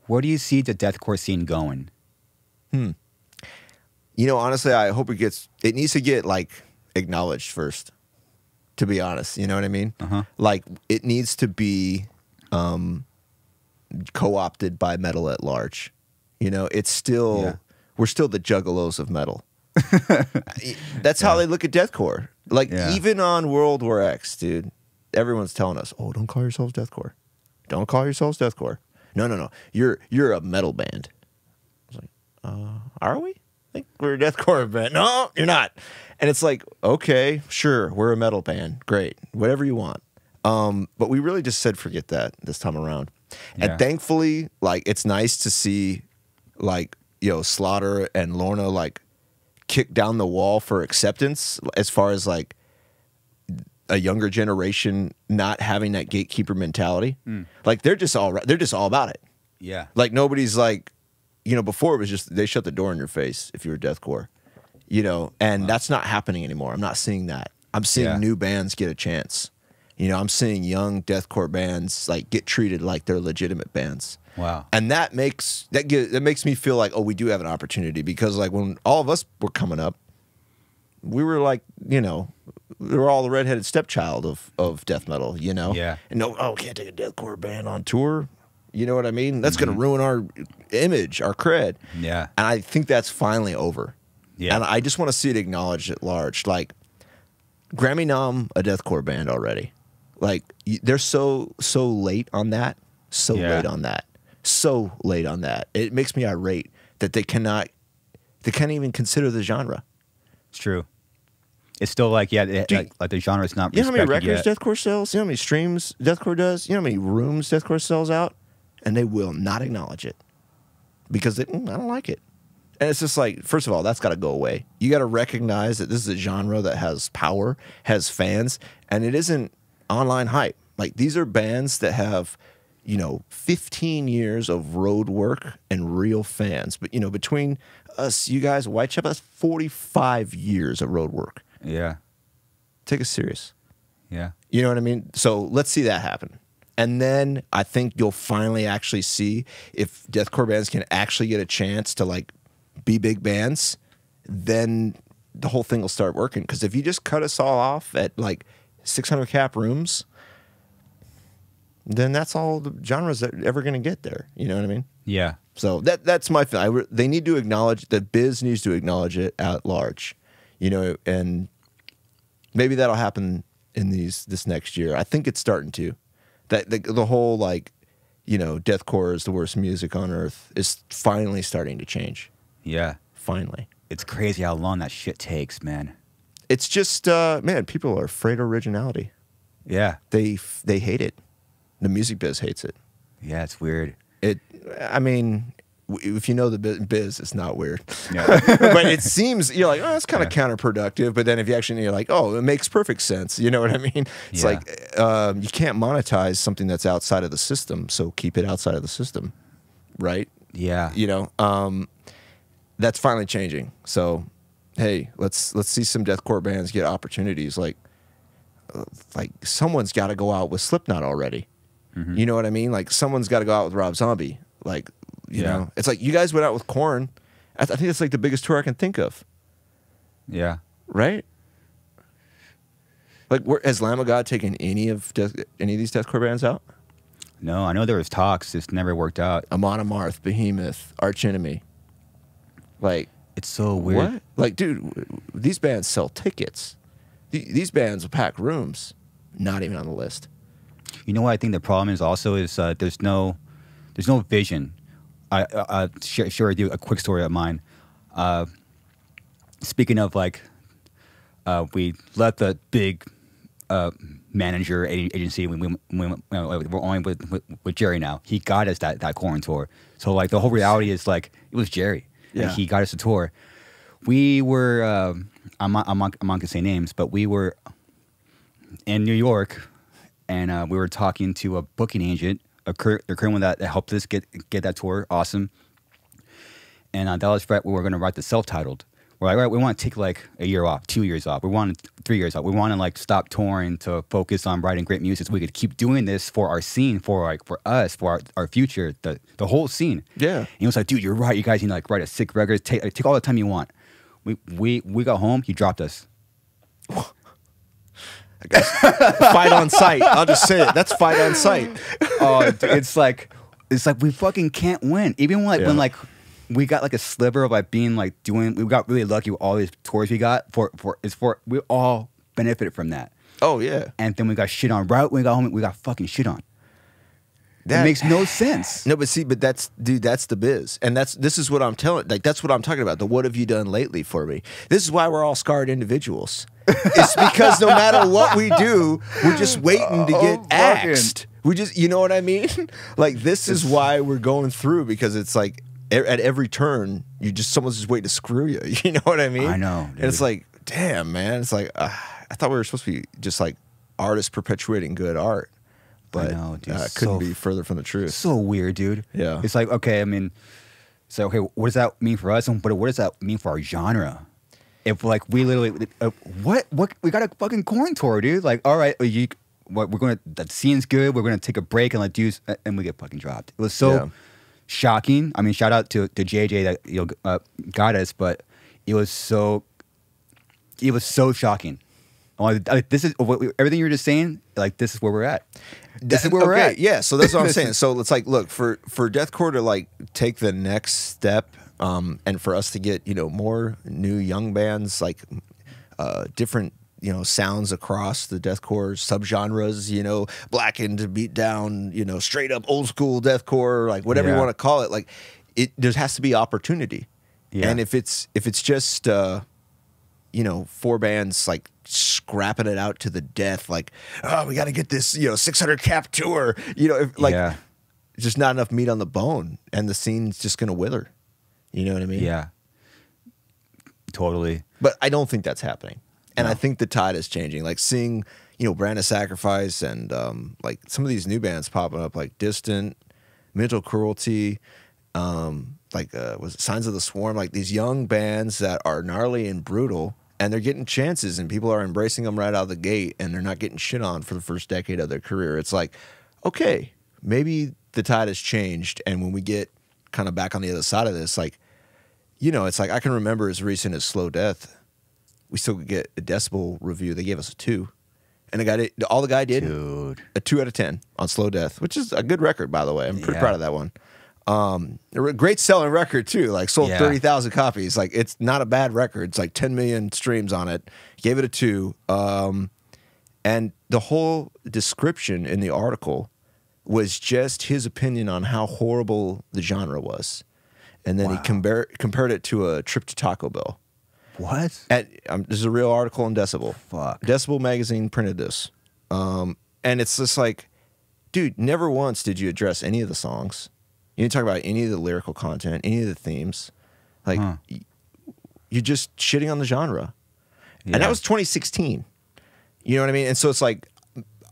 Where do you see the deathcore scene going? You know, honestly, I hope it needs to get like acknowledged first, to be honest. You know what I mean? Like it needs to be co-opted by metal at large. You know, it's still, we're still the juggalos of metal. That's how they look at deathcore. Like even on World War X, dude, everyone's telling us, oh, don't call yourselves deathcore. Don't call yourselves deathcore. No. You're a metal band. I was like, are we? I think we're a deathcore band. No, you're not. And it's like, okay, sure, we're a metal band. Great. Whatever you want. But we really just said forget that this time around. And thankfully, like, it's nice to see, like, you know, Slaughter and Lorna, like, kick down the wall for acceptance as far as, like, a younger generation not having that gatekeeper mentality. Like, they're just all about it. Yeah. Like, nobody's like, you know, before it was just they shut the door in your face if you were deathcore, you know, and that's not happening anymore. I'm not seeing that. I'm seeing new bands get a chance. You know, I'm seeing young deathcore bands like get treated like they're legitimate bands. Wow. And that makes me feel like, oh, we do have an opportunity, because like when all of us were coming up, we were like, you know, we were all the redheaded stepchild of death metal, you know? Yeah. And can't take a deathcore band on tour. You know what I mean? That's going to ruin our image, our cred. Yeah. And I think that's finally over. Yeah. And I just want to see it acknowledged at large. Like, Grammy nom a deathcore band already. Like, they're so late on that. Late on that. So late on that. It makes me irate that they can't even consider the genre. It's true. It's still like, like the genre is not You know how many respected records yet. deathcore sells? You know how many streams deathcore does? You know how many rooms deathcore sells out? And they will not acknowledge it because I don't like it. And it's just like, first of all, that's got to go away. You got to recognize that this is a genre that has power, has fans, and it isn't online hype. Like, these are bands that have, you know, 15 years of road work and real fans. But, you know, between us, you guys, Whitechapel, that's 45 years of road work. Yeah. Take us serious. Yeah. You know what I mean? So let's see that happen. And then I think you'll finally actually see if deathcore bands can actually get a chance to, like, be big bands, then the whole thing will start working. Because if you just cut us all off at, like, 600 cap rooms, then that's all the genres that are ever going to get there. You know what I mean? Yeah. So that's my feeling. They need to acknowledge, the biz needs to acknowledge it at large, you know, and maybe that'll happen in this next year. I think it's starting to. That the whole, like, you know, deathcore is the worst music on earth is finally starting to change. Yeah. Finally. It's crazy how long that shit takes, man. It's just, man, people are afraid of originality. Yeah. They hate it. The music biz hates it. Yeah, it's weird. I mean, if you know the biz, it's not weird. Yeah. But it seems, you're like, oh, that's kind of counterproductive. But then if you actually, you're like, oh, it makes perfect sense. You know what I mean? It's like, you can't monetize something that's outside of the system, so keep it outside of the system, right? Yeah. You know, that's finally changing. So, hey, let's see some deathcore bands get opportunities. Like someone's got to go out with Slipknot already. You know what I mean? Like, someone's got to go out with Rob Zombie. Like, you know, it's like you guys went out with Korn. I think it's like the biggest tour I can think of. Yeah. Right? Like, has Lamb of God taken any of these deathcore bands out? No, I know there was talks. It's never worked out. Amon Amarth, Behemoth, Arch Enemy. Like, it's so weird. What? Like, dude, these bands sell tickets. These bands will pack rooms. Not even on the list. You know what I think the problem is also is there's no vision. I share with you a quick story of mine. Speaking of, like, we let the big manager agency. We're only with Jerry now. He got us that Korn tour. So, like, the whole reality is, like, it was Jerry. Yeah. And he got us a tour. We were I'm not gonna say names, but we were in New York. And we were talking to a booking agent, the current one that helped us get that tour. Awesome. And that was right. We were going to write the self-titled. we're like, all right, we want to take like a year off, 2 years off. We want 3 years off. We want to like stop touring to focus on writing great music so we could keep doing this for our scene, for us, for our future, the whole scene. Yeah. And he was like, dude, you're right. You guys need to like write a sick record. Take all the time you want. We got home. He dropped us. I guess fight on sight. I'll just say it. That's fight on sight. Oh, it's like we fucking can't win. Even when like we got like a sliver of like being like we got really lucky with all these tours we got we all benefited from that. Oh yeah. And then we got shit on right when we got home. We got fucking shit on. That makes no sense. No, but that's the biz, and this is what I'm telling. Like that's what I'm talking about. The what have you done lately for me? This is why we're all scarred individuals. It's because no matter what we do, we're just waiting to get axed. We just, you know what I mean? Like this is why we're going through, because it's like at every turn, someone's just waiting to screw you. You know what I mean? I know. Dude. And it's like, damn, man. It's like I thought we were supposed to be just like artists perpetuating good art. But I know, dude. Couldn't be further from the truth. So weird, dude. Yeah. It's like, okay, I mean, so, okay, what does that mean for us? But what does that mean for our genre? If, like, we literally, what? We got a fucking corn tour, dude. Like, all right, we're going to, the scene's good. We're going to take a break and, like, and we get fucking dropped. It was so shocking. I mean, shout out to JJ that, got us, but it was so shocking. Like, this is everything you were just saying. Like, this is where we're at. This is where we're at. Yeah, so that's what I'm saying. So it's like, look, for Deathcore to like take the next step, and for us to get more new young bands, like different sounds across the Deathcore subgenres, blackened, beatdown, straight up old school Deathcore, like whatever you want to call it. Like there has to be opportunity, and if it's just 4 bands like scrapping it out to the death, like, oh, we got to get this 600 cap tour, just not enough meat on the bone, and the scene's just gonna wither. You know what I mean? Yeah, totally. But I don't think that's happening, and I think the tide is changing. Like seeing Brand of Sacrifice and like some of these new bands popping up, like Distant, Mental Cruelty, was it Signs of the Swarm, like these young bands that are gnarly and brutal. And they're getting chances, and people are embracing them right out of the gate, and they're not getting shit on for the first decade of their career. It's like, okay, maybe the tide has changed, and when we get kind of back on the other side of this, like, it's like I can remember as recent as Slow Death, we still could get a Decibel review. They gave us a 2, and all the guy did, dude, a 2 out of 10 on Slow Death, which is a good record, by the way. I'm pretty proud of that one. A great selling record too, like sold 30,000 copies. Like it's not a bad record. It's like 10 million streams on it. Gave it a 2. And the whole description in the article was just his opinion on how horrible the genre was. And then he compared it to a trip to Taco Bell. What? There's a real article in Decibel. Fuck. Decibel magazine printed this. And it's just like, dude, never once did you address any of the songs. You didn't talk about any of the lyrical content, any of the themes. Like, you're just shitting on the genre. Yeah. And that was 2016. You know what I mean? And so it's like,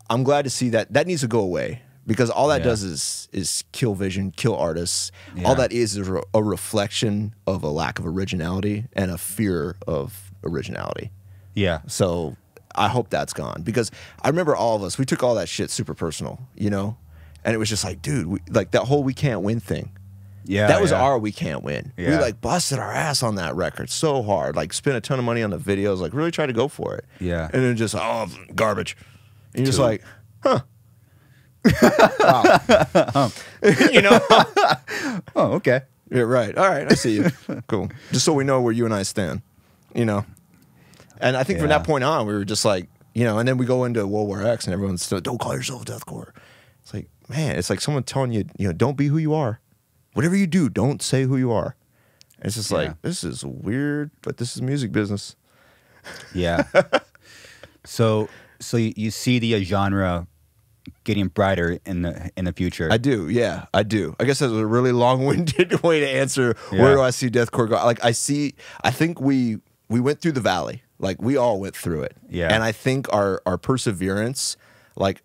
I'm glad to see that. That needs to go away, because all that does is kill vision, kill artists. Yeah. All that is a reflection of a lack of originality and a fear of originality. Yeah. So I hope that's gone, because I remember all of us, we took all that shit super personal, And it was just like, dude, like that whole "we can't win" thing. Yeah, that was our "we can't win." Yeah. We like busted our ass on that record so hard, like spent a ton of money on the videos, like really tried to go for it. Yeah, and then just garbage. And you're just like, huh? Oh, okay. Yeah, right. All right, I see you. Cool. Just so we know where you and I stand, And I think from that point on, we were just like, and then we go into World War X, and everyone's still, don't call yourself Deathcore. It's like, man, it's like someone telling you, don't be who you are. Whatever you do, don't say who you are. And it's just like, this is weird, but this is music business. Yeah. So you see the genre getting brighter in the future. I do, yeah, I do. I guess that's a really long-winded way to answer where do I see Deathcore go. Like I think we went through the valley. Like we all went through it. Yeah. And I think our perseverance, like,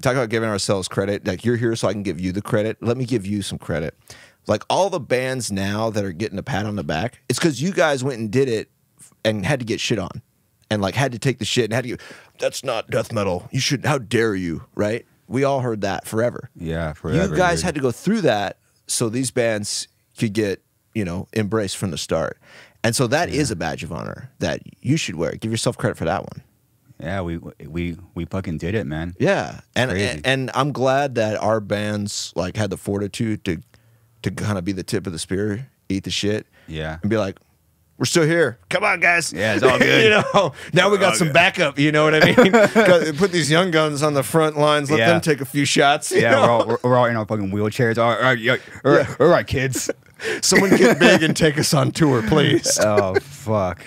talk about giving ourselves credit. Like, you're here so I can give you the credit. Let me give you some credit. Like all the bands now that are getting a pat on the back, it's because you guys went and did it and had to get shit on, and like had to take the shit and had to. That's not death metal. You should. How dare you? Right? We all heard that forever. Yeah, forever. You guys had to go through that so these bands could get, you know, embraced from the start. And so that is a badge of honor that you should wear. Give yourself credit for that one. Yeah, we fucking did it, man. Yeah, and I'm glad that our bands like had the fortitude to kind of be the tip of the spear, eat the shit, and be like, we're still here. Come on, guys. Yeah, it's all good. You know, now we got some backup. You know what I mean? Put these young guns on the front lines. Let them take a few shots. Yeah, we're all in our fucking wheelchairs. All right, kids. Someone get big and take us on tour, please. Oh fuck.